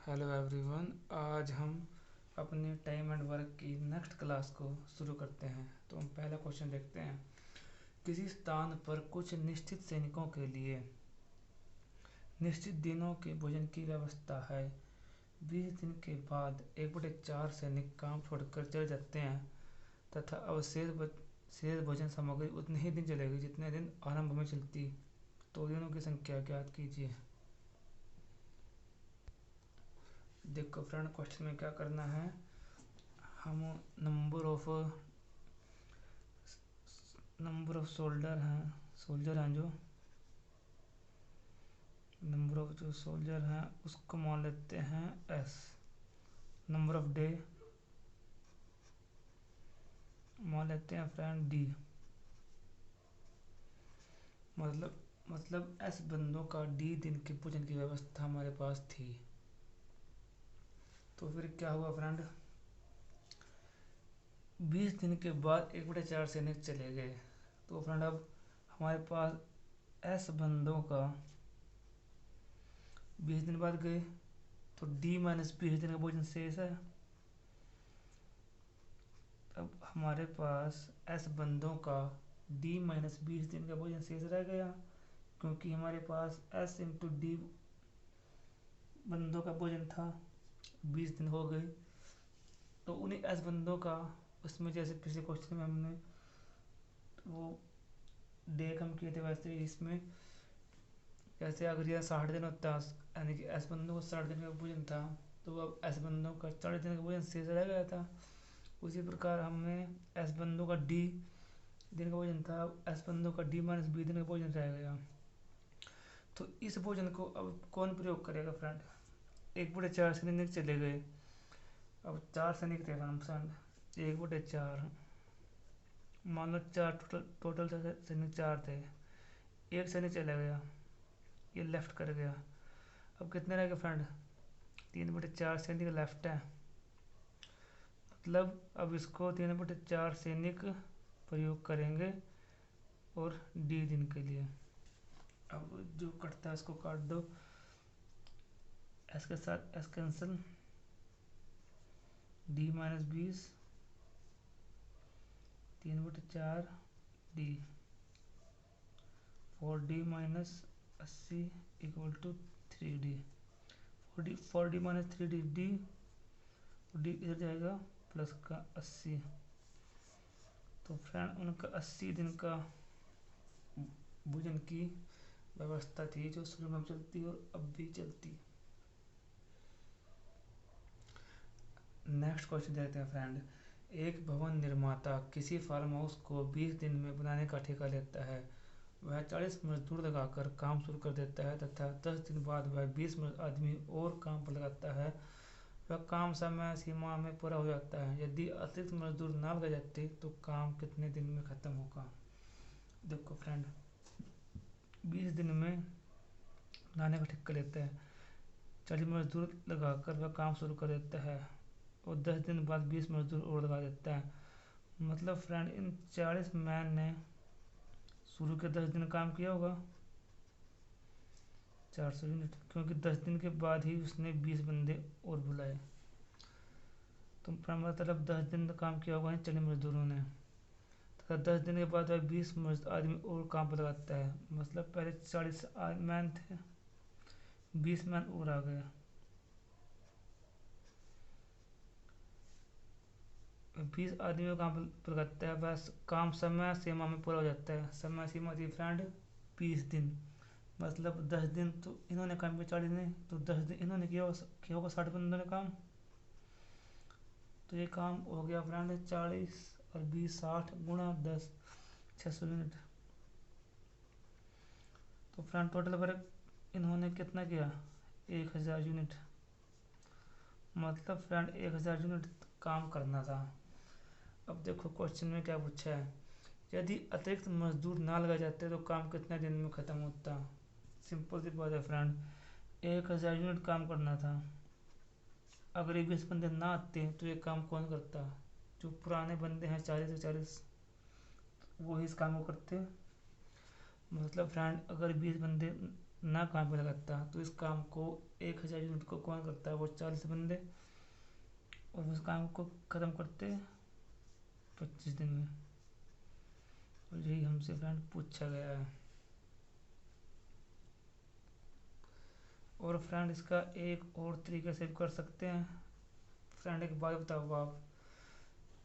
Hello everyone. आज हम अपने टाइम एंड वर्क की नेक्स्ट क्लास को शुरू करते हैं। तो हम पहला क्वेश्चन देखते हैं। किसी स्थान पर कुछ निश्चित सैनिकों के लिए निश्चित दिनों के भोजन की व्यवस्था है। 20 दिन के बाद 1/4 सैनिक काम छोड़कर चले जाते हैं तथा शेष भोजन सामग्री उतने ही दिन चलेगी जितने दिन आरंभ में चलती। तो दिनों की संख्या ज्ञात कीजिए। देखो फ्रेंड, क्वेश्चन में क्या करना है, हम नंबर ऑफ सोल्जर हैं जो नंबर ऑफ जो सोल्जर हैं उसको मान लेते हैं एस। नंबर ऑफ डे मान लेते हैं फ्रेंड डी। मतलब एस बंदों का डी दिन के भोजन की व्यवस्था हमारे पास थी। तो फिर क्या हुआ फ्रेंड, 20 दिन के बाद 1/4 सैनिक चले गए। तो फ्रेंड अब हमारे पास एस बंदों का 20 दिन बाद गए तो डी माइनस 20 दिन का भोजन शेष है। अब हमारे पास एस बंदों का डी माइनस 20 दिन का भोजन शेष रह गया, क्योंकि हमारे पास एस इंटू डी बंदों का भोजन था। 20 दिन हो गए तो उन्हीं एस बंदों का, उसमें जैसे पिछले क्वेश्चन में हमने वो डे कम किए थे वैसे इसमें जैसे अगर यह 60 दिन होता यानी कि एस बंदों को 60 दिन का भोजन था तो अब एस बंदों का 40 दिन का भोजन शेष रह गया था। उसी प्रकार हमें एस बंदों का डी दिन का भोजन था, एस बंदों का डी माइनस 20 दिन का भोजन रह गया। तो इस भोजन को अब कौन प्रयोग करेगा फ्रेंड, 1/4 सैनिक चले गए। अब 4 सैनिक थे फ्रेंड, 1/4 मान लो 4 टोटल सैनिक 4 थे, एक सैनिक चला गया, ये लेफ्ट कर गया। अब कितने रह गए फ्रेंड, 3/4 सैनिक लेफ्ट है। मतलब अब इसको 3/4 सैनिक प्रयोग करेंगे और डी दिन के लिए। अब जो कटता है इसको काट दो, एस के साथ S cancel, D minus 20 3/4 D 4D minus 80 equal to 3D। 4D minus 3D D, D इधर जाएगा प्लस का 80। तो फ्रेंड उनका 80 दिन का भोजन की व्यवस्था थी जो शुरू में चलती और अब भी चलती। नेक्स्ट क्वेश्चन देखते हैं फ्रेंड। एक भवन निर्माता किसी फार्म हाउस को 20 दिन में बनाने का ठेका लेता है। वह 40 मजदूर लगाकर काम शुरू कर देता है तथा 10 दिन बाद वह 20 आदमी और काम पर लगाता है। वह काम समय सीमा में पूरा हो जाता है। यदि अतिरिक्त मजदूर ना लगाए जाते तो काम कितने दिन में खत्म होगा। देखो फ्रेंड, 20 दिन में बनाने का ठेका लेता है, 40 मजदूर लगाकर वह काम शुरू कर देता है और 10 दिन बाद 20 मजदूर और लगा देता है। मतलब फ्रेंड इन 40 मैन ने शुरू के 10 दिन काम किया होगा 400 यूनिट, क्योंकि 10 दिन के बाद ही उसने 20 बंदे और बुलाए। तो मतलब 10 दिन काम किया होगा 40 मजदूरों ने तथा 10 दिन के बाद वह 20 आदमी और काम पर लगाता है। मतलब पहले 40 मैन थे, 20 मैन और आ गए। 20 आदमियों का काम पर लगाता है, बस काम समय सीमा में पूरा हो जाता है। समय सीमा थी फ्रेंड 20 दिन। मतलब 10 दिन तो इन्होंने काम किया 40 दिन, तो 10 दिन इन्होंने किया होगा 60 बंदों ने काम। तो ये काम हो गया फ्रेंड 40 और 20 60 गुणा 10 600 यूनिट। तो फ्रेंड टोटल वर्क इन्होंने कितना किया 1000 यूनिट। मतलब फ्रेंड 1000 यूनिट काम करना था। अब देखो क्वेश्चन में क्या पूछा है, यदि अतिरिक्त मजदूर ना लगाए जाते तो काम कितने दिन में ख़त्म होता। सिंपल सी बात है फ्रेंड, 1000 यूनिट काम करना था। अगर ये 20 बंदे ना आते तो ये काम कौन करता, जो पुराने बंदे हैं 40 से 40 वो ही इस काम को करते। मतलब फ्रेंड अगर 20 बंदे ना काम पे लगाता, तो इस काम को 1000 यूनिट को कौन करता है, वो 40 बंदे, और उस काम को ख़त्म करते 25 दिन में। और यही हमसे फ्रेंड पूछा गया है। और फ्रेंड इसका एक और तरीके से भी कर सकते हैं। फ्रेंड एक बात बताओ आप,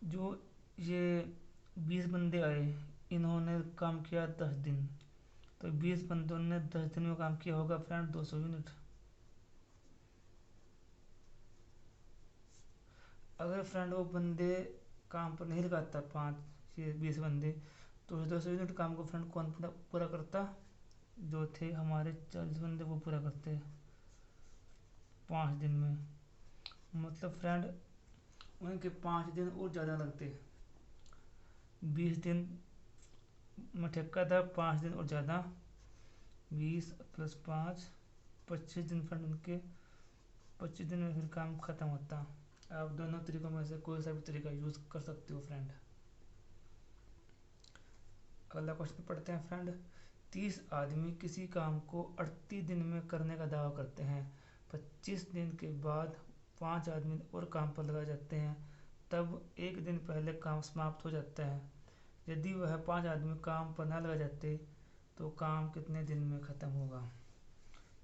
जो ये 20 बंदे आए, इन्होंने काम किया 10 दिन, तो 20 बंदों ने 10 दिन में काम किया होगा फ्रेंड 200 यूनिट। अगर फ्रेंड वो बंदे काम पर नहीं लगाता, 20 बंदे, तो उस 200 यूनिट काम को फ्रेंड कौन पूरा करता, जो थे हमारे 40 बंदे वो पूरा करते 5 दिन में। मतलब फ्रेंड उनके 5 दिन और ज़्यादा लगते, 20 दिन में ठेका था, 5 दिन और ज़्यादा, 20 + 5 25 दिन फ्रेंड उनके, 25 दिन में फिर काम ख़त्म होता। आप दोनों तरीकों में से कोई सा भी तरीका यूज़ कर सकते हो फ्रेंड। अगला क्वेश्चन पढ़ते हैं फ्रेंड। 30 आदमी किसी काम को 38 दिन में करने का दावा करते हैं। 25 दिन के बाद 5 आदमी और काम पर लगा जाते हैं, तब एक दिन पहले काम समाप्त हो जाता है। यदि वह 5 आदमी काम पर न लगा जाते तो काम कितने दिन में ख़त्म होगा।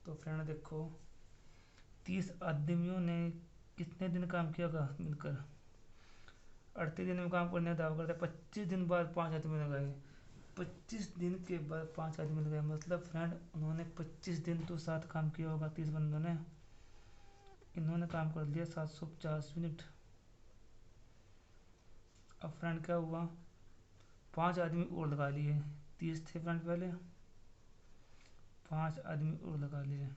तो फ्रेंड देखो, 30 आदमियों ने कितने दिन काम किया होगा मिलकर, 38 दिन में काम करने का दावा करते हैं। 25 दिन बाद 5 आदमी लगाए, 25 दिन के बाद 5 आदमी लगाए, मतलब फ्रेंड उन्होंने 25 दिन तो साथ काम किया होगा 30 बंदों ने। इन्होंने काम कर लिया 750 यूनिट। अब फ्रेंड क्या हुआ, 5 आदमी और लगा लिए, 30 थे फ्रेंड पहले, 5 आदमी और लगा लिए।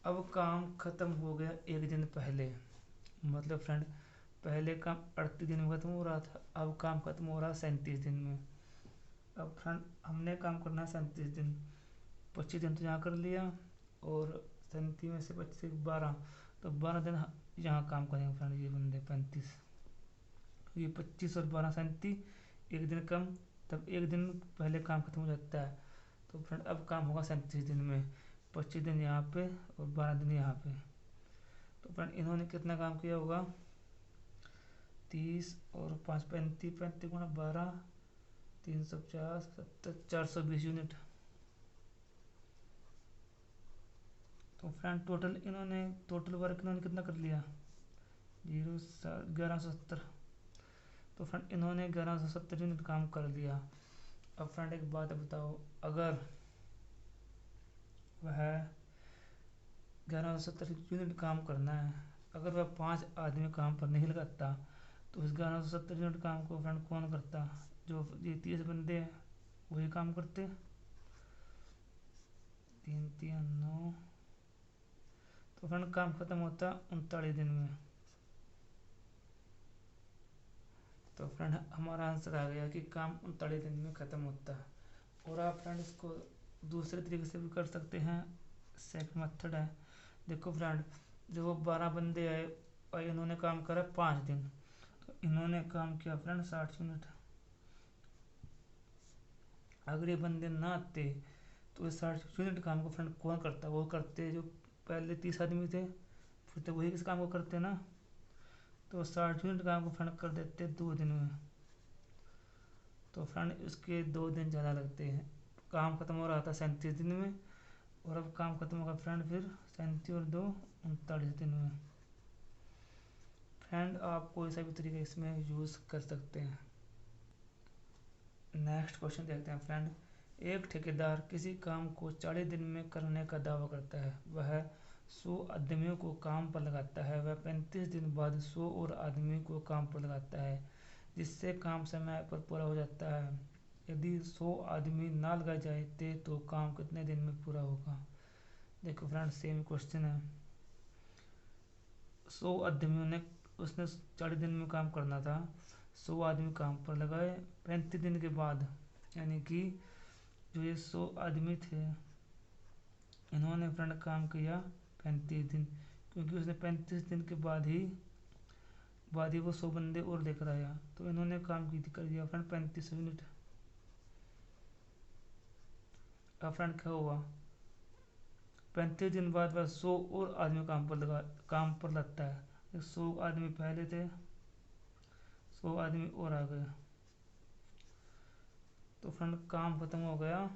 अब काम खत्म हो गया एक दिन पहले, मतलब फ्रेंड पहले काम 38 दिन में खत्म हो रहा था, अब काम खत्म हो रहा 37 दिन में। अब फ्रेंड हमने काम करना है 37 दिन, 25 दिन तो यहाँ कर लिया, और 37 में से 25 से 12, तो 12 दिन यहाँ काम करेंगे फ्रेंड ये बंदे 35, ये 25 और 12 37, एक दिन कम, तब एक दिन पहले काम खत्म हो जाता है। तो फ्रेंड अब काम होगा 37 दिन में, 25 दिन यहाँ पे और 12 दिन यहाँ पे। तो फ्रेंड इन्होंने कितना काम किया होगा, 30 और 5 35, 35 गुणा 12, 350, 70, 420 यूनिट। तो फ्रेंड टोटल वर्क इन्होंने कितना कर लिया, 1170। तो फ्रेंड इन्होंने 1170 यूनिट काम कर लिया। अब फ्रेंड एक बात बताओ, अगर वह 1170 यूनिट काम करना है, अगर वह 5 आदमी काम पर नहीं लगाता, तो इस 1170 यूनिट काम को फ्रेंड कौन करता, जो ये 30 बंदे हैं वही काम करते, 3 3 9, तो फ्रेंड काम खत्म होता 39 दिन में। तो फ्रेंड हमारा आंसर आ गया कि काम 39 दिन में ख़त्म होता है। और आप फ्रेंड इसको दूसरे तरीके से भी कर सकते हैं, सेकंड मेथड है। देखो फ्रेंड, जो वो 12 बंदे आए और इन्होंने काम करा 5 दिन, तो इन्होंने काम किया फ्रेंड 60 यूनिट। अगर ये बंदे ना आते तो इस 60 यूनिट काम को फ्रेंड कौन करता, वो करते जो पहले 30 आदमी थे, फिर तो वही किस काम को करते ना, तो 60 यूनिट काम को फ्रेंड कर देते 2 दिन में। तो फ्रेंड इसके 2 दिन ज़्यादा लगते हैं, काम खत्म हो रहा था 37 दिन में, और अब काम खत्म होगा फ्रेंड फिर 37 और 2 39 दिन में। फ्रेंड आप कोई सा भी तरीका इसमें यूज़ कर सकते हैं। नेक्स्ट क्वेश्चन देखते हैं फ्रेंड। एक ठेकेदार किसी काम को 40 दिन में करने का दावा करता है, वह 100 आदमियों को काम पर लगाता है, वह 35 दिन बाद 100 और आदमी को काम पर लगाता है, जिससे काम समय पर पूरा हो जाता है। यदि 100 आदमी ना लगाए जाते तो काम कितने दिन में पूरा होगा। देखो फ्रेंड सेम क्वेश्चन है, 100 आदमियों ने, उसने 40 दिन में काम करना था, 100 आदमी काम पर लगाए 35 दिन के बाद, यानी कि जो ये 100 आदमी थे इन्होंने फ्रेंड काम किया 35 दिन, क्योंकि उसने 35 दिन के बाद ही वो 100 बंदे और लेकर आया, तो इन्होंने काम कर दिया फ्रेंड 35 यूनिट। अब फ्रेंड क्या हुआ, 35 दिन बाद वह 100 और आदमी काम पर लगता है। 100 आदमी पहले थे, 100 आदमी और आ गए, तो फ्रेंड काम खत्म हो गया,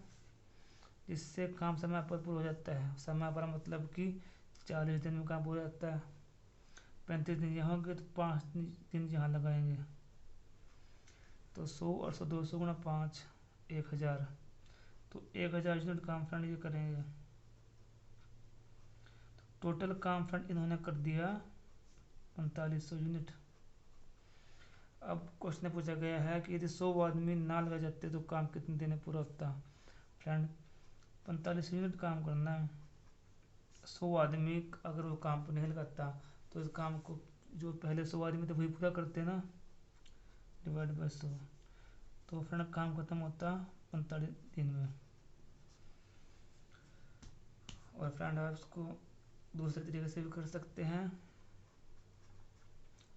जिससे काम समय पर पूरा हो जाता है। समय पर मतलब कि 40 दिन में काम पूरा हो जाता है। 35 दिन यहाँ होंगे तो 5 दिन यहाँ लगाएंगे, तो 100 और 100 200 गुणा 5 1000, तो 1000 यूनिट काम फ्रेंड ये करेंगे। टोटल काम फ्रेंड इन्होंने कर दिया 4500 यूनिट। अब क्वेश्चन पूछा गया है कि यदि 100 आदमी ना लगाए जाते तो काम कितने दिन में पूरा होता। फ्रेंड 45 यूनिट काम करना है, 100 आदमी अगर वो काम को नहीं लगाता तो इस काम को जो पहले 100 आदमी थे वही पूरा करते ना, डिवाइड बाय 100, तो फ्रेंड काम खत्म होता 45 दिन में। और फ्रेंड आप इसको दूसरे तरीके से भी कर सकते हैं।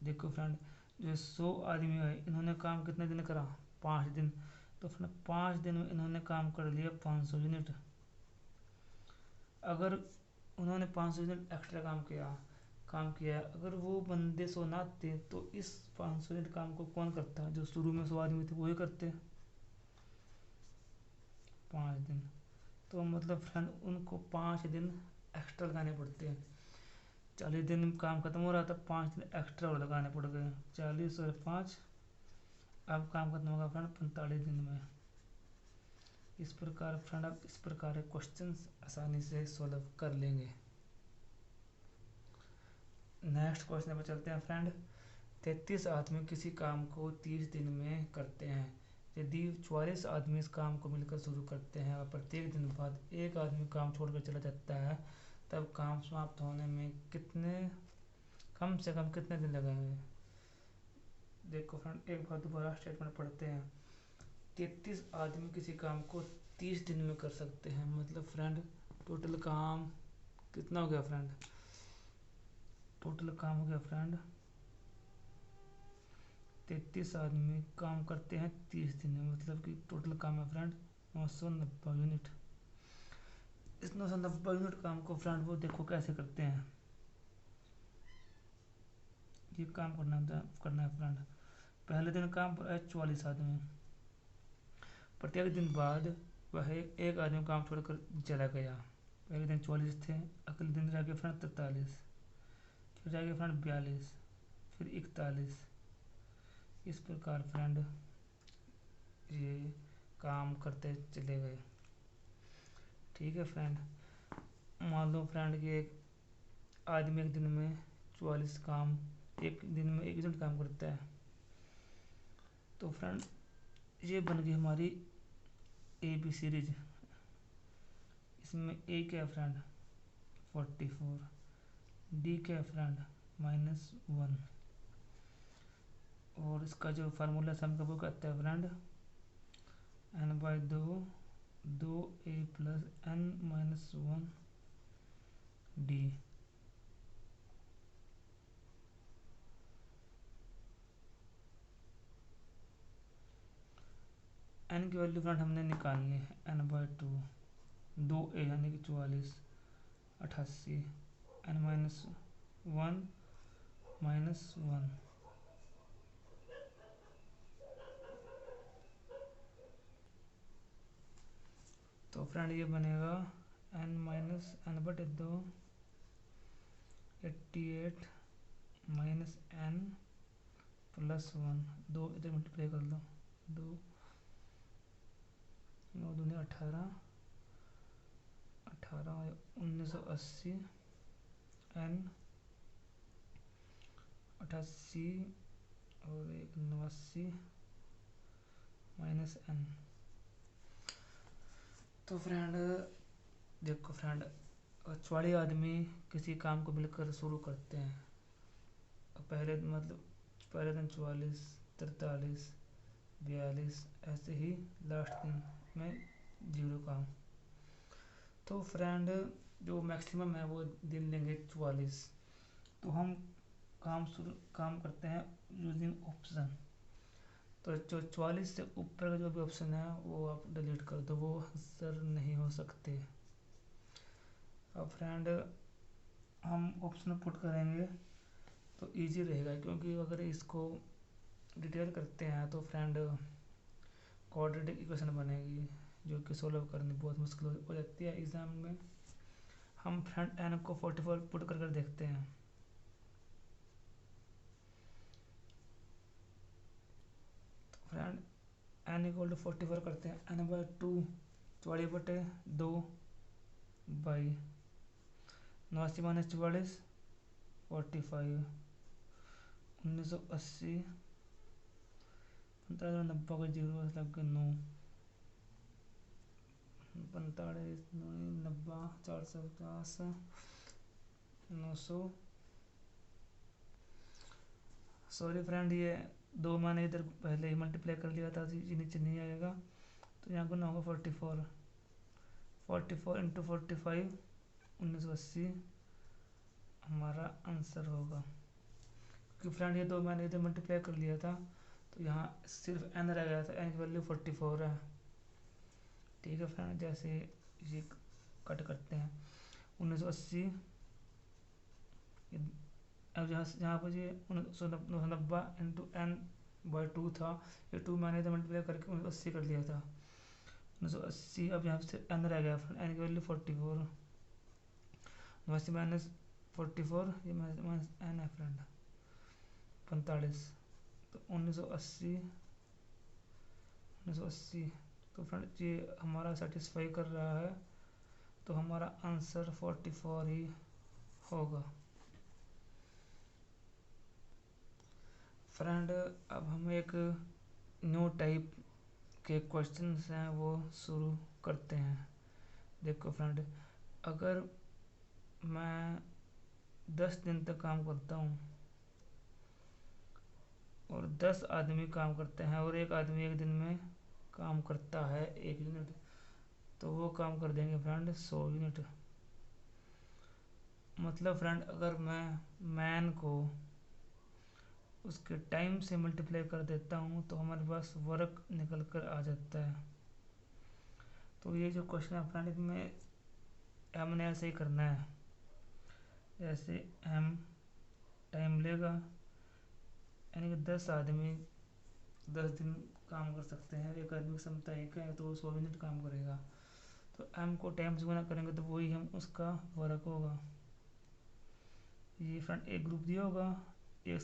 देखो फ्रेंड, जो 100 आदमी है इन्होंने काम कितने दिन करा, 5 दिन, तो फ्रेंड 5 दिन में इन्होंने काम कर लिया 500 यूनिट। अगर उन्होंने 500 यूनिट एक्स्ट्रा काम किया, अगर वो बंदे 100 ना थे तो इस 500 यूनिट काम को कौन करता, जो शुरू में 100 आदमी थे वही करते 5 दिन। तो मतलब फ्रेंड उनको 5 दिन एक्स्ट्रा लगाने पड़ते हैं। 40 दिन में काम खत्म हो रहा था, 5 दिन एक्स्ट्रा और लगाने पड़ गए, 40 और 5, अब काम खत्म होगा फ्रेंड 45 दिन में। इस प्रकार फ्रेंड आप इस प्रकार के क्वेश्चन आसानी से सॉल्व कर लेंगे। नेक्स्ट क्वेश्चन पर चलते हैं फ्रेंड। 33 आदमी किसी काम को 30 दिन में करते हैं। यदि 44 आदमी इस काम को मिलकर शुरू करते हैं और प्रत्येक दिन बाद एक आदमी काम छोड़कर चला जाता है, तब काम समाप्त होने में कम से कम कितने दिन लगेंगे। देखो फ्रेंड एक बार दोबारा स्टेटमेंट पढ़ते हैं। 33 आदमी किसी काम को 30 दिन में कर सकते हैं, मतलब फ्रेंड टोटल काम कितना हो गया फ्रेंड, टोटल काम हो गया फ्रेंड 33 आदमी काम करते हैं 30 दिन में, मतलब कि टोटल काम है फ्रेंड 990 यूनिट। इस 990 यूनिट काम को फ्रेंड वो देखो कैसे करते हैं। ये काम करना है फ्रेंड। पहले दिन काम पर 44 आदमी, प्रत्येक दिन बाद वह एक आदमी काम छोड़कर चला गया। पहले दिन 44 थे, अगले दिन रह गए फ्रेंड 43, फिर रह गए फ्रेंड 42, फिर 41। इस प्रकार फ्रेंड ये काम करते चले गए। ठीक है फ्रेंड, मान लो फ्रेंड कि एक आदमी एक दिन में 44 काम, एक दिन में 1 यूनिट काम करता है, तो फ्रेंड ये बन गई हमारी ए बी सीरीज। इसमें ए क्या है फ्रेंड 44, डी क्या है फ्रेंड -1, और इसका जो फार्मूला सम का वो कहता है friend n/2 2a + n-1 d। n की वैल्यू फ्रेंड हमने निकालनी है, n/2 2a यानी कि 44 88, n-1 -1, तो फ्रेंड ये बनेगा n-n/2 88 -n +1, 2 इधर मल्टीप्लाई कर लो, 2 9 दूनी 18 1980 n 88 और 89 -n। तो फ्रेंड देखो फ्रेंड 44 आदमी किसी काम को मिलकर शुरू करते हैं, पहले दिन 44 43 42 ऐसे ही लास्ट दिन में 0 काम। तो फ्रेंड जो मैक्सिमम है वो दिन लेंगे 44। तो हम काम करते हैं यूजिंग ऑप्शन। तो जो 44 से ऊपर का जो भी ऑप्शन है वो आप डिलीट कर दो, वो आंसर नहीं हो सकते। अब फ्रेंड हम ऑप्शन पुट करेंगे तो इजी रहेगा, क्योंकि अगर इसको डिटेल करते हैं तो फ्रेंड क्वाड्रेटिक इक्वेशन बनेगी, जो कि सोल्व करनी बहुत मुश्किल हो जाती है एग्ज़ाम में। हम फ्रेंड एन को 44 पुट कर देखते हैं। तो फ्रेंड एन इक्वल टू 44 करते हैं, एन बाई 2 44/2 बाई 89 - 44 45 1980 45 90 का 0 लग गए 9 45 90 450 900। सॉरी फ्रेंड, ये 2 मैंने इधर पहले ही मल्टीप्लाई कर लिया था, ये नीचे नहीं आएगा, तो यहाँ गुना होगा 44 × 45 1980 हमारा आंसर होगा। क्योंकि फ्रेंड ये 2 मैंने इधर मल्टीप्लाई कर लिया था, तो यहाँ सिर्फ एन रह गया था, एन की वैल्यू 44 है। ठीक है फ्रेंड, जैसे ये कट करते हैं 1980, अब यहाँ पर ये 1990 इंटू एन बाई 2 था, ये 2 मैंने इधर मल्टीप्लाई करके 1980 कर लिया था 1980। अब यहाँ से एन रह गया फ्रेंड, एन की वैल्यू 44 माइनस 44, ये माइनस एन है फ्रेंड 45, तो 1980 तो फ्रेंड ये हमारा सेटिस्फाई कर रहा है, तो हमारा आंसर 44 ही होगा। फ्रेंड अब हम एक न्यू टाइप के क्वेश्चंस हैं वो शुरू करते हैं। देखो फ्रेंड, अगर मैं 10 दिन तक काम करता हूँ और 10 आदमी काम करते हैं और एक आदमी एक दिन में काम करता है 1 यूनिट, तो वो काम कर देंगे फ्रेंड 100 यूनिट। मतलब फ्रेंड अगर मैं मैन को उसके टाइम से मल्टीप्लाई कर देता हूँ तो हमारे पास वर्क निकल कर आ जाता है। तो ये जो क्वेश्चन है फ्रेंड, इसमें हमने ऐसे ही करना है, जैसे एम टाइम लेगा, यानी कि 10 आदमी 10 दिन काम कर सकते हैं, एक आदमी की क्षमता 1 है तो वो 100 यूनिट काम करेगा, तो एम को टाइम से गुना करेंगे तो वही हम उसका वर्क होगा। ये फ्रेंड एक ग्रुप दिया होगा, एक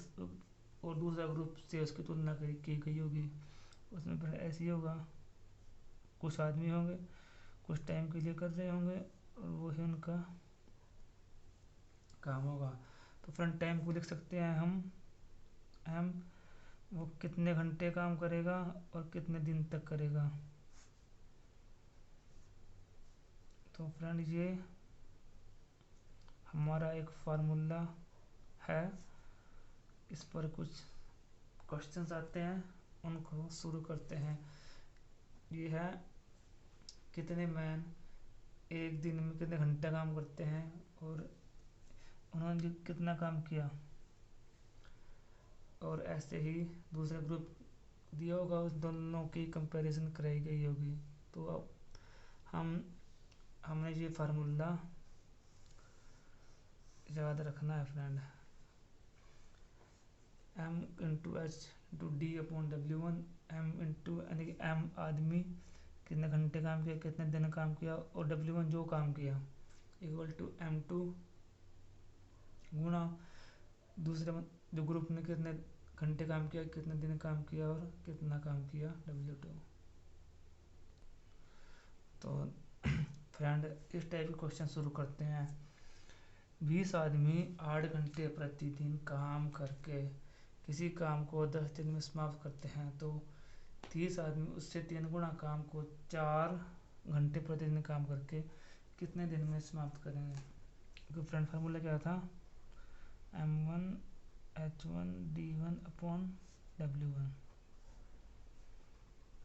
और दूसरा ग्रुप से उसकी तुलना की गई होगी, उसमें फिर ऐसे ही होगा, कुछ आदमी होंगे कुछ टाइम के लिए कर रहे होंगे और वही उनका काम होगा। तो फ्रेंड टाइम को लिख सकते हैं हम एम, वो कितने घंटे काम करेगा और कितने दिन तक करेगा। तो फ्रेंड ये हमारा एक फार्मूला है, इस पर कुछ क्वेश्चंस आते हैं, उनको शुरू करते हैं। ये है कितने मैन एक दिन में कितने घंटे काम करते हैं और उन्होंने कितना काम किया, और ऐसे ही दूसरा ग्रुप दिया होगा, उस दोनों की कंपैरिजन कराई गई होगी। तो अब हमने ये फार्मूला याद रखना है friend, M into H into D upon W1, M into यानी कि एम आदमी कितने घंटे काम किया कितने दिन काम किया और W1 जो काम किया इक्वल टू M2 गुणा दूसरे जो ग्रुप ने कितने घंटे काम किया कितने दिन काम किया और कितना काम किया W2। तो फ्रेंड इस टाइप के क्वेश्चन शुरू करते हैं। 20 आदमी 8 घंटे प्रतिदिन काम करके किसी काम को 10 दिन में समाप्त करते हैं, तो 30 आदमी उससे 3 गुना काम को 4 घंटे प्रतिदिन काम करके कितने दिन में समाप्त करेंगे। तो फ्रेंड फार्मूला क्या था, M1 H1 D1 upon W1,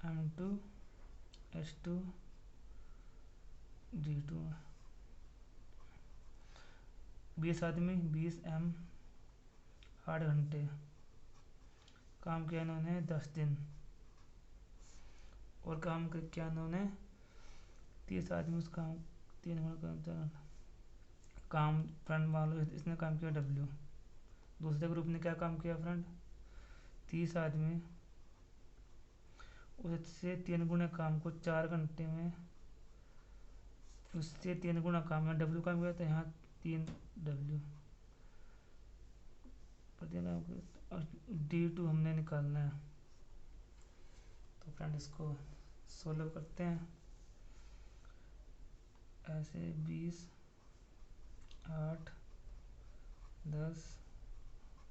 M2 H2 D2। 20 आदमी 20 M 8 घंटे काम किया इन्होंने 10 दिन, और काम किया उन्होंने 30 आदमी उस काम 3 काम फ्रेंड मान लो इसने काम किया W। दूसरे ग्रुप ने क्या काम किया फ्रेंड, 30 आदमी उससे 3 गुना काम को 4 घंटे में, उससे 3 गुना काम है W काम किया, तो यहाँ 3W D2 हमने निकालना है। तो फ्रेंड इसको सोल्व करते हैं। ऐसे 20 8 10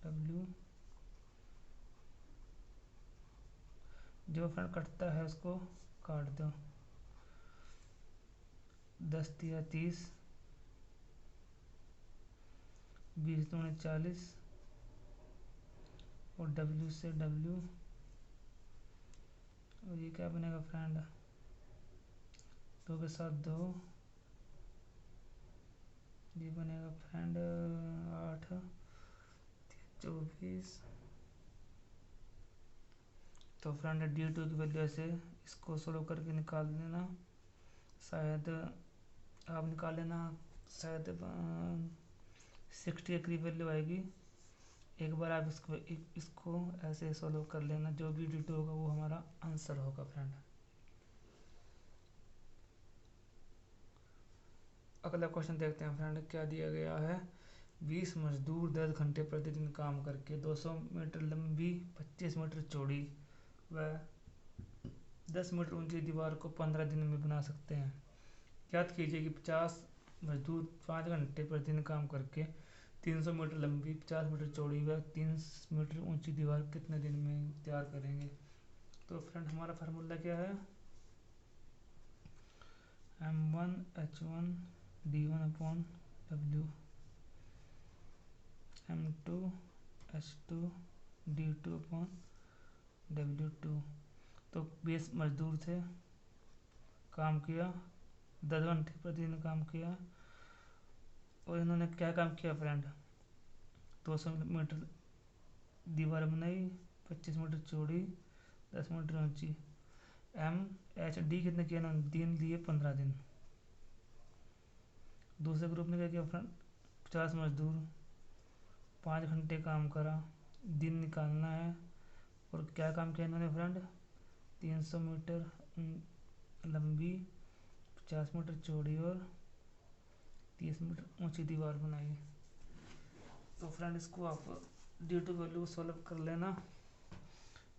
W, जो फ्रेंड कटता है उसको काट दो। 10 तिया 30, 20 दूनी 40, और W से W, और ये क्या बनेगा फ्रेंड, 2 के साथ 2, ये बनेगा फ्रेंड 8 24। तो फ्रेंड D2 की वैल्यू ऐसे इसको सोल्व करके निकाल देना। शायद आप निकाल लेना, शायद 60 के करीब वैल्यू आएगी। एक बार आप इसको ऐसे सोल्व कर लेना, जो भी D2 होगा वो हमारा आंसर होगा फ्रेंड। अगला क्वेश्चन देखते हैं फ्रेंड, क्या दिया गया है। 20 मजदूर 10 घंटे प्रतिदिन काम करके 200 मीटर लंबी 25 मीटर चौड़ी व 10 मीटर ऊंची दीवार को 15 दिन में बना सकते हैं। ज्ञात कीजिए कि 50 मजदूर 5 घंटे प्रतिदिन काम करके 300 मीटर लंबी 50 मीटर चौड़ी व 30 मीटर ऊंची दीवार कितने दिन में तैयार करेंगे। तो फ्रेंड हमारा फार्मूला क्या है, M1H1 D1/W, M2H2 D2/W2। तो 20 मजदूर थे, काम किया 10 घंटे प्रतिदिन काम किया, और इन्होंने क्या काम किया फ्रेंड, 200 मीटर दीवार बनाई, 25 मीटर चौड़ी 10 मीटर ऊंची। MHD कितने किया इन्होंने, दिन लिए 15 दिन। दूसरे ग्रुप ने क्या किया फ्रेंड, 50 मजदूर 5 घंटे काम करा, दिन निकालना है, और क्या काम किया इन्होंने फ्रेंड, 300 मीटर लंबी 50 मीटर चौड़ी और 30 मीटर ऊंची दीवार बनाई। तो फ्रेंड इसको आप D2 वैल्यू सॉल्व कर लेना,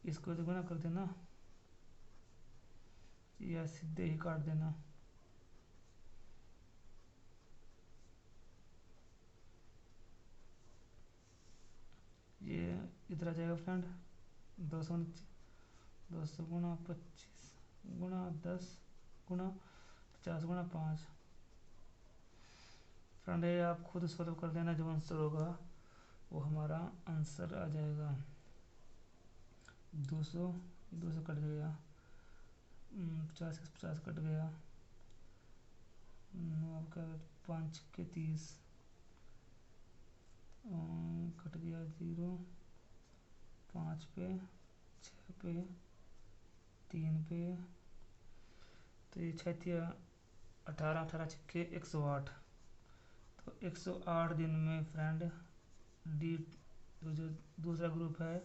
इसको दुगना कर देना या सीधे ही काट देना। ये इधर आ जाएगा फ्रेंड, 200 गुणा 25 गुणा 10 गुणा 50 गुणा 5। फ्रेंड ये आप खुद सॉल्व कर देना, जो आंसर होगा वो हमारा आंसर आ जाएगा। 200 कट गया, 50 से 50 कट गया, आपका 5 के 30 कट गया 0, 5 पे 6 पे 3 पे, तो ये 6 18 छक्के 108। तो 108 दिन में फ्रेंड डी जो दूसरा ग्रुप है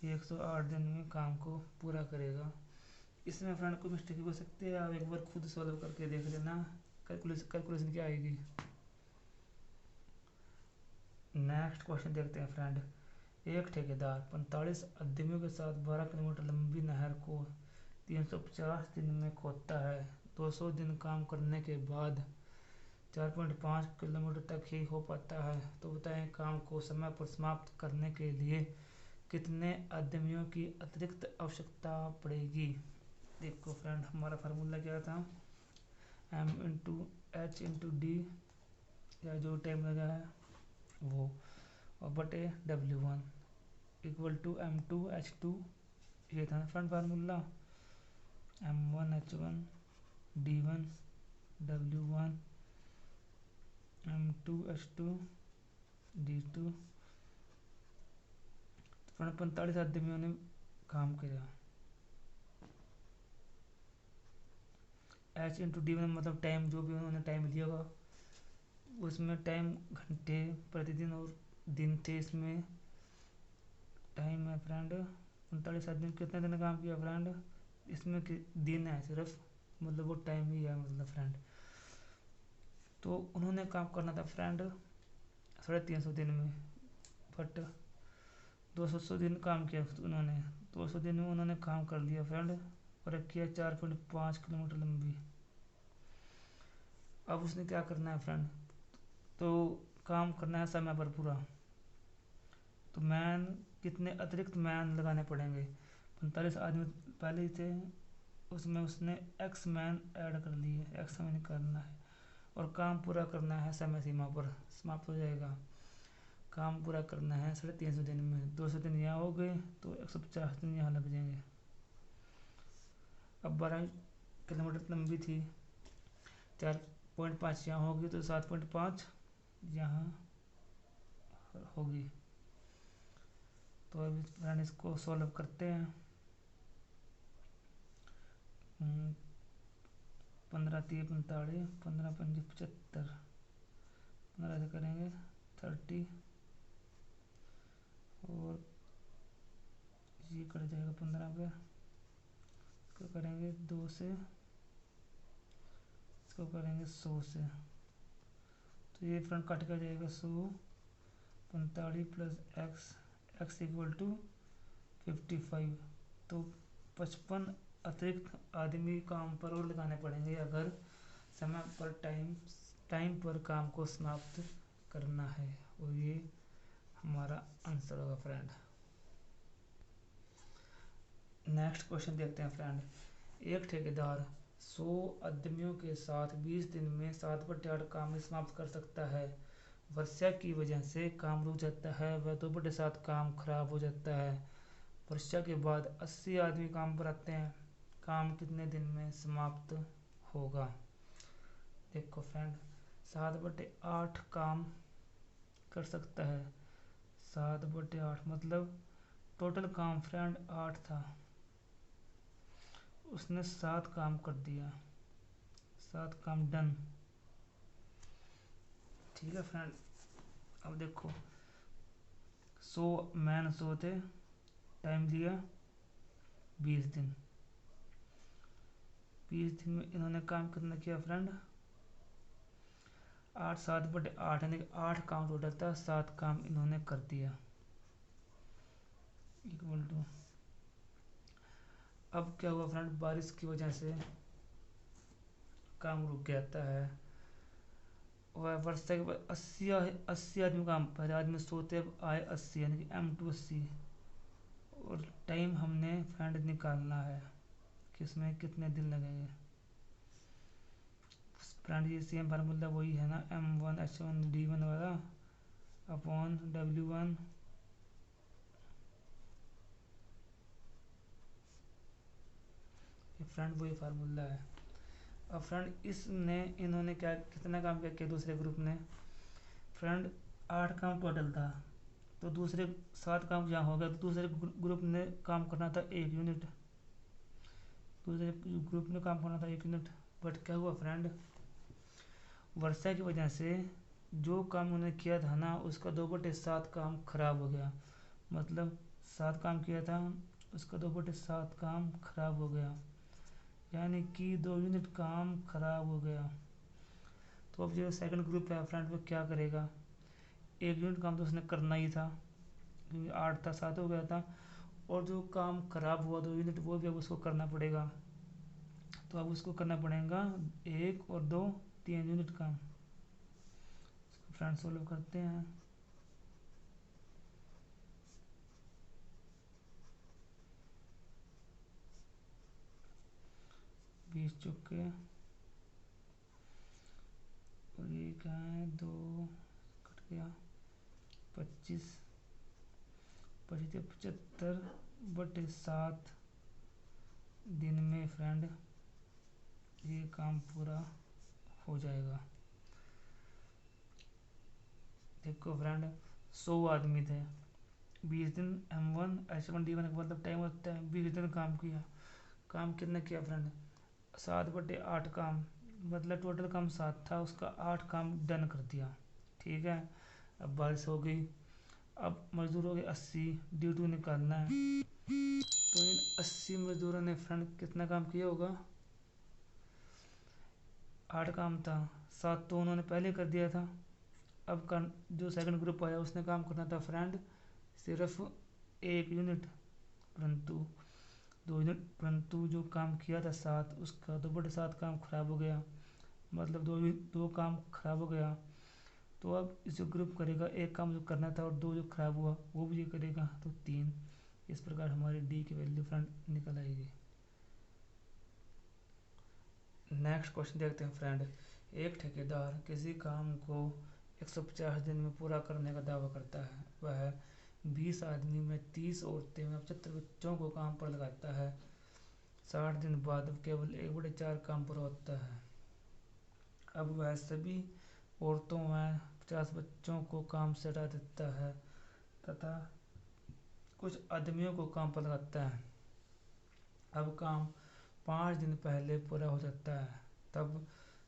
ये 108 दिन में काम को पूरा करेगा। इसमें फ्रेंड कोई मिस्टेक हो सकती है, आप एक बार खुद सॉल्व करके देख लेना, कैलकुलेशन क्या आएगी। नेक्स्ट क्वेश्चन देखते हैं फ्रेंड, एक ठेकेदार 45 उद्यमियों के साथ 12 किलोमीटर लंबी नहर को 350 दिन में खोदता है। 200 दिन काम करने के बाद 4.5 किलोमीटर तक ही हो पाता है। तो बताएं काम को समय पर समाप्त करने के लिए कितने उद्यमियों की अतिरिक्त आवश्यकता पड़ेगी। देखो फ्रेंड हमारा फार्मूला क्या था, M/H/D, या जो टाइम लगा है वो, और बटे W1 इक्वल टू M2H2। ये था friend formula, M1H1 D1/W1 M2H2 D2। Friend 45 आदमियों ने काम किया। एच इंटू डी वन मतलब टाइम, जो भी उन्होंने टाइम दिया होगा उसमें टाइम घंटे प्रतिदिन और दिन थे। इसमें टाइम है फ्रेंड 45 आदमी कितने दिन काम किया फ्रेंड, इसमें दिन है सिर्फ, मतलब वो टाइम ही है मतलब फ्रेंड। तो उन्होंने काम करना था फ्रेंड 350 दिन में, बट 200 दिन काम किया उन्होंने, 200 दिन में उन्होंने काम कर लिया फ्रेंड, और किया 4.5 किलोमीटर लंबी। अब उसने क्या करना है फ्रेंड, तो काम करना है समय पर पूरा, तो मैन कितने अतिरिक्त मैन लगाने पड़ेंगे, 45 आदमी पहले ही थे, उसमें उसने एक्स मैन ऐड कर लिए, एक्स हमें निकालना है, और काम पूरा करना है समय सीमा पर, समाप्त हो जाएगा। काम पूरा करना है 350 दिन में, 200 दिन यहाँ हो गए तो 150 दिन यहाँ लग जाएंगे। अब 12 किलोमीटर लंबी थी, 4.5 यहाँ होगी तो 7.5 यहाँ होगी। तो अभी फ्रेंड इसको सॉल्व करते हैं। 15 3 45, 15 5 75, 15 से करेंगे 30, और ये कट जाएगा 15 पे, इसको करेंगे 2 से, इसको करेंगे 100 से, तो ये फ्रेंड कट कर जाएगा 100, 45 plus x, x equal to 55, तो 55 अतिरिक्त आदमी काम पर और लगाने पड़ेंगे अगर समय पर टाइम पर काम को समाप्त करना है, और ये हमारा आंसर होगा फ्रेंड। नेक्स्ट क्वेश्चन देखते हैं फ्रेंड। एक ठेकेदार 100 आदमियों के साथ 20 दिन में 7/8 काम समाप्त कर सकता है। वर्षा की वजह से काम रुक जाता है, वह 2/7 काम खराब हो जाता है। वर्षा के बाद 80 आदमी काम पर आते हैं, काम कितने दिन में समाप्त होगा। देखो फ्रेंड 7/8 काम कर सकता है, 7/8 मतलब टोटल काम फ्रेंड 8 था, उसने 7 काम कर दिया, 7 काम डन। ठीक है फ्रेंड, अब देखो 100 मैन 100 थे, टाइम दिया 20 दिन, 20 दिन में इन्होंने काम कितना किया फ्रेंड 8, 7/8 यानी कि 8 काम टोटल था, 7 काम इन्होंने कर दिया, इक्वल टू। अब क्या हुआ फ्रेंड, बारिश की वजह से काम रुक जाता है, वह वर्षा के बाद 80 आदमी काम, पहले आदमी सोते आए 80 यानी कि M2 80, और टाइम हमने फ्रेंड निकालना है कि उसमें कितने दिन लगेंगे। फ्रेंड ये सेम फार्मूला वही है ना, M1 H1 D1 वाला अपॉन W1 फ्रेंड वही फार्मूला है। अब फ्रेंड इसने इन्होंने क्या कितना काम किया दूसरे ग्रुप ने फ्रेंड 8 काम टोटल था, तो दूसरे 7 काम जहाँ हो गया, तो दूसरे ग्रुप ने काम करना था 1 यूनिट, दूसरे ग्रुप ने काम करना था 1 यूनिट। बट क्या हुआ फ्रेंड, वर्षा की वजह से जो काम उन्होंने किया था ना उसका 2/7 काम खराब हो गया, मतलब 7 काम किया था उसका 2/7 काम खराब हो गया, यानी कि 2 यूनिट काम खराब हो गया। तो अब जो सेकंड ग्रुप है फ्रेंड वो क्या करेगा, 1 यूनिट काम तो उसने करना ही था क्योंकि 8 था 7 हो गया था, और जो काम खराब हुआ 2 यूनिट वो भी अब उसको करना पड़ेगा, तो अब उसको करना पड़ेगा 1 और 2 3 यूनिट काम। फ्रेंड सोल्व करते हैं। बीस चुके और ये क्या है 2 कट गया 25, 75/7 दिन में फ्रेंड ये काम पूरा हो जाएगा। देखो फ्रेंड 100 आदमी थे, 20 दिन M1 H1 D1 का मतलब टाइम होता है, 20 दिन काम किया, काम कितना किया फ्रेंड 7/8 काम, मतलब टोटल काम 7 था, उसका 8 काम डन कर दिया। ठीक है, अब 22 हो गई। अब मजदूर हो गए 80, ड्यू निकालना है। तो इन 80 मजदूरों ने फ्रेंड कितना काम किया होगा? 8 काम था, 7 तो उन्होंने पहले कर दिया था। अब का जो सेकंड ग्रुप आया उसने काम करना था फ्रेंड सिर्फ 1 यूनिट, परंतु 2 यूनिट, परंतु जो काम किया था 7, उसका 2/7 काम खराब हो गया, मतलब दो काम खराब हो गया। तो अब इस जो ग्रुप करेगा, एक काम जो करना था और 2 जो खराब हुआ वो भी ये करेगा, तो 3। इस प्रकार हमारी डी की वैल्यू फ्रेंड निकल आएगी। नेक्स्ट क्वेश्चन देखते हैं फ्रेंड। एक ठेकेदार किसी काम को 150 दिन में पूरा करने का दावा करता है। वह 20 आदमी में 30 औरतें में 75 बच्चों को काम पर लगाता है। 60 दिन बाद केवल 1/4 काम पूरा होता है। अब वह सभी औरतों में 50 बच्चों को काम से हटा देता है तथा कुछ आदमियों को काम पर लगाता है। अब काम 5 दिन पहले पूरा हो जाता है, तब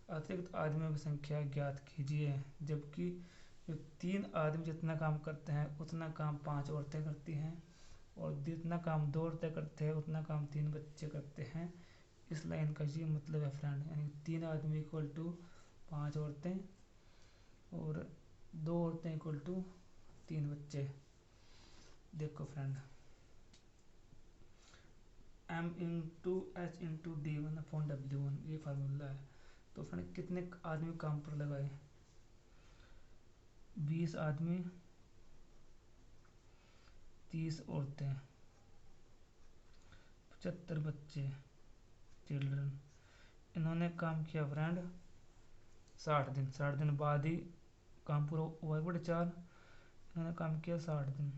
अतिरिक्त आदमियों की संख्या ज्ञात कीजिए। जबकि जो 3 आदमी जितना काम करते हैं उतना काम 5 औरतें करती हैं, और जितना काम 2 औरतें करते हैं उतना काम 3 बच्चे करते हैं। इस लाइन का ये मतलब है फ्रेंड, यानी 3 आदमी इक्वल टू 5 औरतें और 2 औरतें इक्वल टू 3 बच्चे। देखो friend, M into H into D1/W1 ये फार्मूला है। तो फ्रेंड कितने आदमी काम पर लगाए? 20 आदमी, 30 औरतें, 75 बच्चे, चिल्ड्रन। इन्होंने काम किया फ्रेंड 60 दिन। 60 दिन बाद ही काम पूरा हुआ 1/4। इन्होंने काम किया 60 दिन,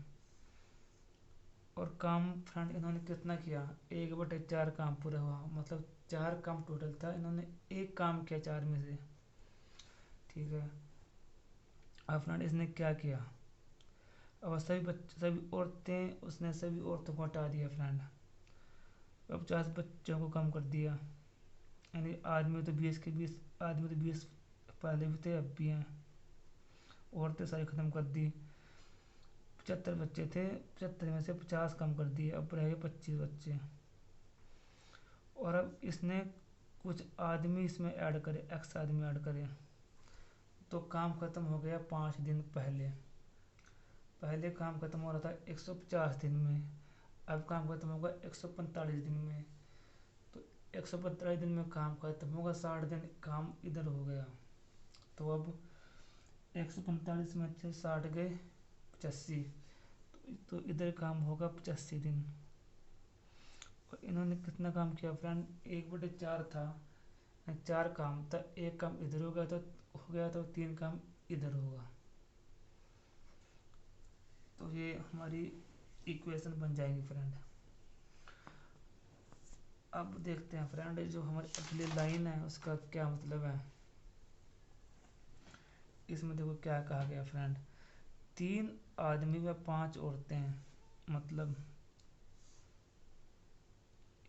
और काम फ्रेंड इन्होंने कितना किया? 1/4 काम पूरा हुआ, मतलब 4 काम टोटल था, इन्होंने 1 काम किया 4 में से। ठीक है, अब फ्रेंड इसने क्या किया? अब सभी औरतें, उसने सभी औरतों को हटा दिया फ्रेंड। अब 50 बच्चों को कम कर दिया, यानी आदमी तो 20 के 20 आदमी तो 20 पहले भी थे, अब भी हैं। औरतें सारी ख़त्म कर दी। 75 बच्चे थे, 75 में से 50 कम कर दिए, अब रह गए 25 बच्चे। और अब इसने कुछ आदमी इसमें ऐड करे, एक्स आदमी ऐड करे, तो काम ख़त्म हो गया 5 दिन पहले। पहले काम ख़त्म हो रहा था 150 दिन में, अब काम ख़त्म होगा 145 दिन में। तो 145 दिन में काम ख़त्म होगा, 60 दिन काम इधर हो गया। तो अब 145 में से 60 गए 85, तो इधर काम होगा 85 दिन। और इन्होंने कितना काम किया फ्रेंड? 1/4 था, 4 काम था, 1 काम इधर हो गया तो 3 काम इधर होगा। तो ये हमारी इक्वेशन बन जाएगी फ्रेंड। अब देखते हैं फ्रेंड, जो हमारी अगली लाइन है उसका क्या मतलब है। इसमें देखो क्या कहा गया फ्रेंड, 3 आदमी व 5 औरतें, मतलब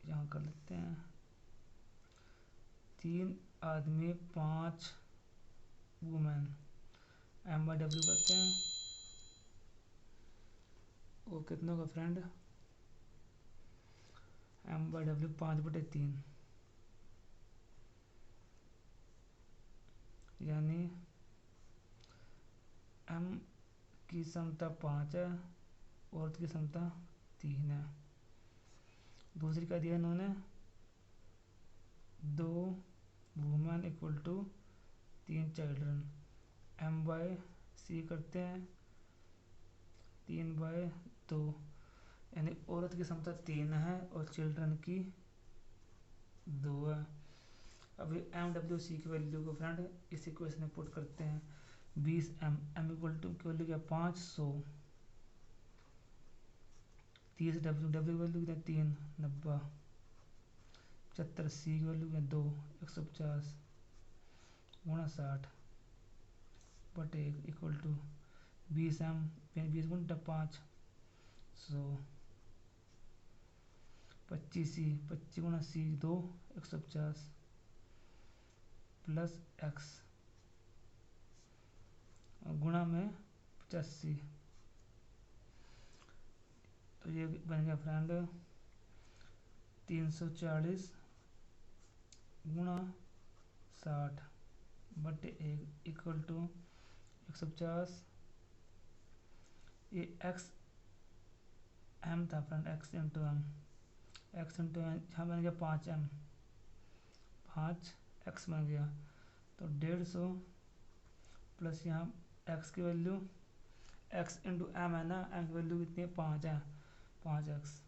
यहाँ कर लेते हैं 3 आदमी 5 वुमेन, M/W करते हैं। वो कितनों का फ्रेंड? M/W 5/3, यानी M की क्षमता 5 है, औरत की क्षमता 3 है। दूसरी का दिया इन्होंने 2 women equal to 3 children. M/C करते हैं 3/2, यानी औरत की क्षमता 3 है और चिल्ड्रन की 2 है। अब M/W/C की वैल्यू को फ्रेंड इस इक्वेशन में पुट करते हैं। 20 M इक्वल टू की वैल्यू क्या? 500। 30 W की वैल्यू क्या? 3 90। 75 C की वैल्यू क्या? 2 150 गुणा 60 बटे 1 इक्वल टू 20 गुणा 5 100 25C, 25 × C 2 150 प्लस x और गुणा में 85। तो ये बन गया फ्रेंड 340 गुणा 60 बटे 1 इक्वल टू 150। ये x m था friend, x into M, x into यहाँ बन गया 5m, 5x बन गया। तो 150 प्लस यहाँ x की वैल्यू, x इंटू एम है ना, m की वैल्यू कितनी है 5 है, 5x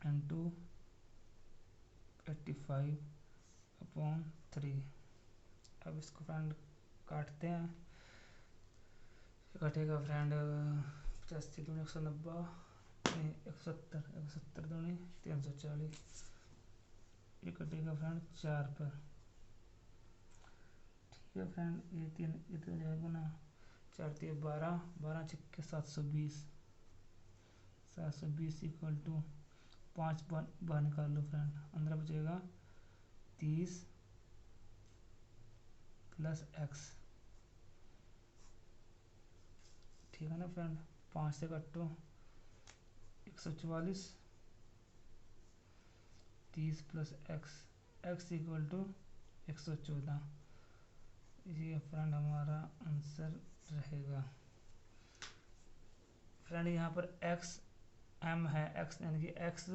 इंटू 85/3। अब इसको फ्रेंड काटते हैं, कटेगा फ्रेंड 85 दूनी 190, 170, 170 दूनी 340, ये कटेगा फ्रेंड 4 पर। ठीक है फ्रेंड, ये 3 इतना जाएगा ना, 4 3 12, 12 6 720, 720 इक्वल टू 5 बाहर निकाल लो फ्रेंड, अंदर बचेगा 30 प्लस x। ठीक है ना फ्रेंड, 5 से काटो 144, 30 प्लस x इक्वल टू 114। ये फ्रेंड हमारा आंसर रहेगा। फ्रेंड यहाँ पर x m है, x यानी कि x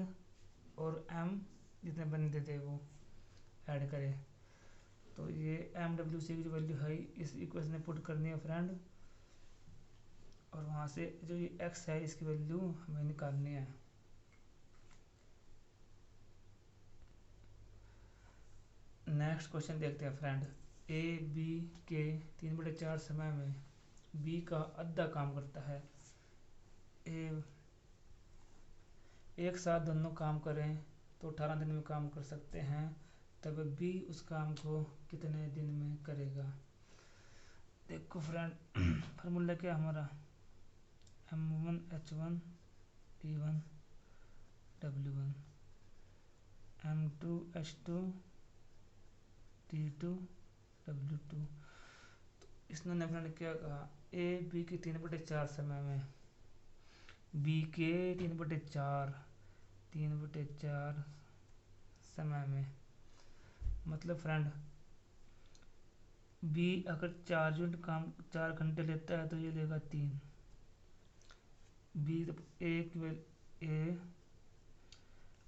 और m जितने बनते थे वो ऐड करें, तो ये MWC की जो वैल्यू है इस इक्वेशन में पुट करनी है फ्रेंड, और वहाँ से जो ये x है इसकी वैल्यू हमें निकालनी है। नेक्स्ट क्वेश्चन देखते हैं फ्रेंड। ए बी के 3/4 समय में बी का आधा काम करता है। ए एक साथ दोनों काम करें तो 18 दिन में काम कर सकते हैं, तब बी उस काम को कितने दिन में करेगा। देखो फ्रेंड, फार्मूला क्या हमारा, M1 H1 P1 W1, M2 H2 T2 W2। तो इसने फ्रेंड क्या कहा, ए बी की 3/4 समय में, बी के 3/4 समय में, मतलब फ्रेंड बी अगर 4 यूनिट काम 4 घंटे लेता है तो ये लेगा 3। बी ए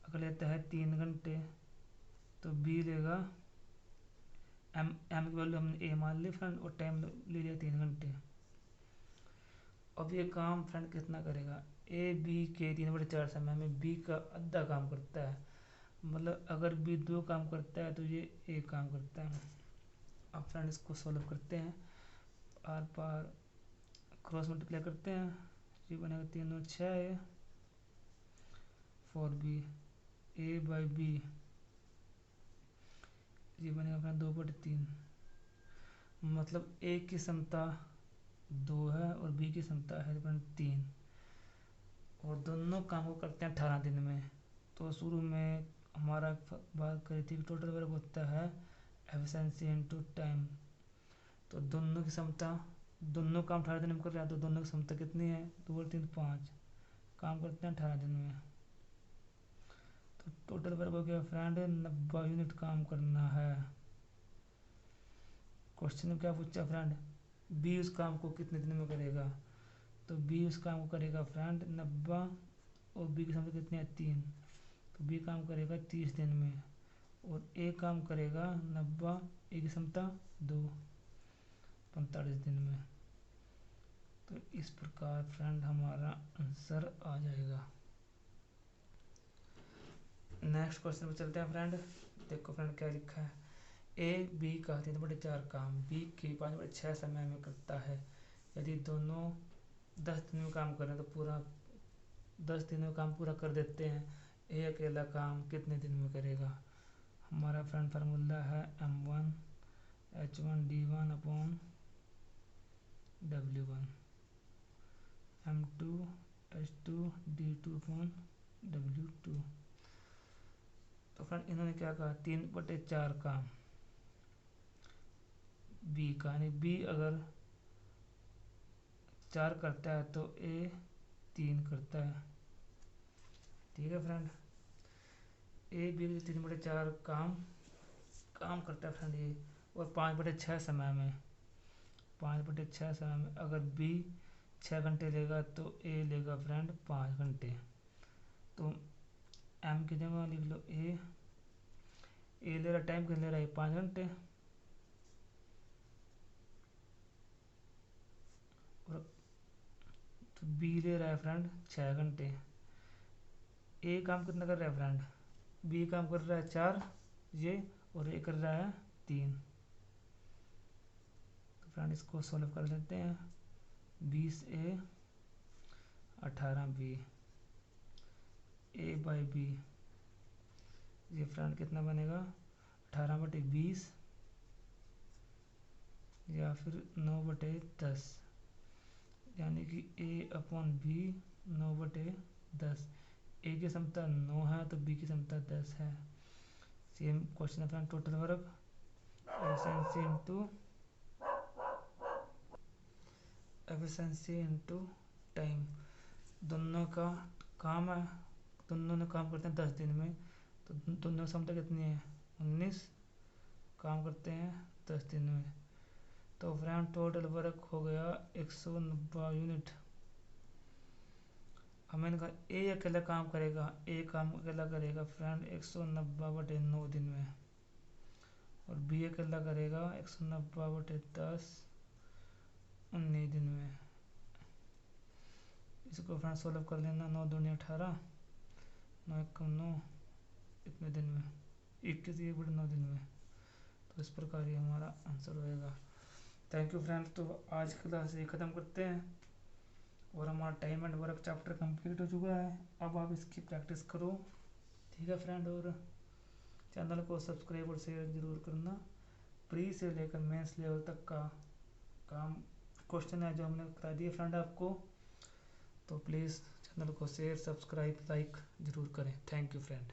अगर लेता है 3 घंटे तो बी लेगा, एम की वैल्यू हमने ए मान ली फ्रेंड, और टाइम ले लिया 3 घंटे। अब ये काम फ्रेंड कितना करेगा, ए बी के 3/4 समय में बी का आधा काम करता है, मतलब अगर बी 2 काम करता है तो ये एक काम करता है। अब फ्रेंड इसको सॉल्व करते हैं, आर पार क्रॉस मल्टीप्लाई करते हैं, ये बनेगा 3 और 6 है 4b, ए बाई बी ये बनेगा अपना 2/3, मतलब ए की क्षमता 2 है और बी की क्षमता है 3, और दोनों काम को करते हैं 18 दिन में। तो शुरू में हमारा बात करी थी कि टोटल वर्क होता है एफिशिएंसी इनटू टाइम, तो दोनों की क्षमता, दोनों काम 18 दिन में कर रहे हैं तो दोनों की क्षमता कितनी है, 2 और 3 5, काम करते हैं 18 दिन में। तो टोटल वर्क हो गया फ्रेंड 90 यूनिट काम करना है। क्वेश्चन में क्या पूछा फ्रेंड, बी उस काम को कितने दिन में करेगा, तो बी उस काम को करेगा फ्रेंड 90, और बी की क्षमता कितनी है 3, तो बी काम करेगा 30 दिन में, और ए काम करेगा 90, ए की क्षमता 2, 45 दिन में। तो इस प्रकार फ्रेंड हमारा आंसर आ जाएगा। नेक्स्ट क्वेश्चन पे चलते हैं फ्रेंड। देखो फ्रेंड क्या लिखा है, ए बी का 3/4 काम बी के 5/6 समय में करता है। यदि दोनों 10 दिन में काम करें तो पूरा 10 दिन में काम पूरा कर देते हैं, ए अकेला काम कितने दिन में करेगा। हमारा फ्रेंड फार्मूला है M1 H1 D1/W1, M2 H2D2/W2। तो फ्रेंड इन्होंने क्या कहा, 3/4 काम बी का, यानी बी अगर 4 करता है तो ए 3 करता है। ठीक है फ्रेंड, ए बी 3/4 काम करता है फ्रेंड ये, और 5/6 समय में, 5/6 समय में अगर बी 6 घंटे लेगा तो ए लेगा फ्रेंड 5 घंटे। तो एम की जगह लिख लो ए ले रहा, टाइम कितना ले रहा है 5 घंटे, और तो बी ले रहा है फ्रेंड 6 घंटे। ए काम कितना कर रहा है फ्रेंड, बी काम कर रहा है 4 ये, और ए कर रहा है 3। तो फ्रेंड इसको सॉल्व कर लेते हैं। 20A 18B, A/B, ये फ्रेंड कितना बनेगा 18/20 या फिर 9/10, यानी कि A/B 9/10। ए की क्षमता 9 है तो बी की क्षमता 10 है। सेम क्वेश्चन है friend, total work efficiency into time, दोनों का काम है, दोनों ने काम करते हैं 10 दिन में, तो दोनों की क्षमता कितनी है 19, काम करते हैं 10 दिन में। तो फ्रेंड टोटल वर्क हो गया 190 यूनिट। अब मैंने कहा ए अकेला काम करेगा, ए काम अकेला करेगा फ्रेंड 190/9 दिन में, और बी अकेला करेगा 190/10 19 दिन में। इसको फ्रेंड सोल्व कर लेना, 9 दूनी 18, 9 एकम 9, इतने दिन में 21/9 दिन में। तो इस प्रकार ये हमारा आंसर होएगा। थैंक यू फ्रेंड, तो आज की क्लास ये ख़त्म करते हैं, और हमारा time and work chapter complete हो चुका है। अब आप इसकी प्रैक्टिस करो, ठीक है फ्रेंड, और चैनल को सब्सक्राइब और शेयर जरूर करना। प्री से लेकर मेंस लेवल तक का काम क्वेश्चन है जो हमने करा दिए फ्रेंड आपको, तो प्लीज़ चैनल को शेयर सब्सक्राइब लाइक ज़रूर करें। Thank you friend.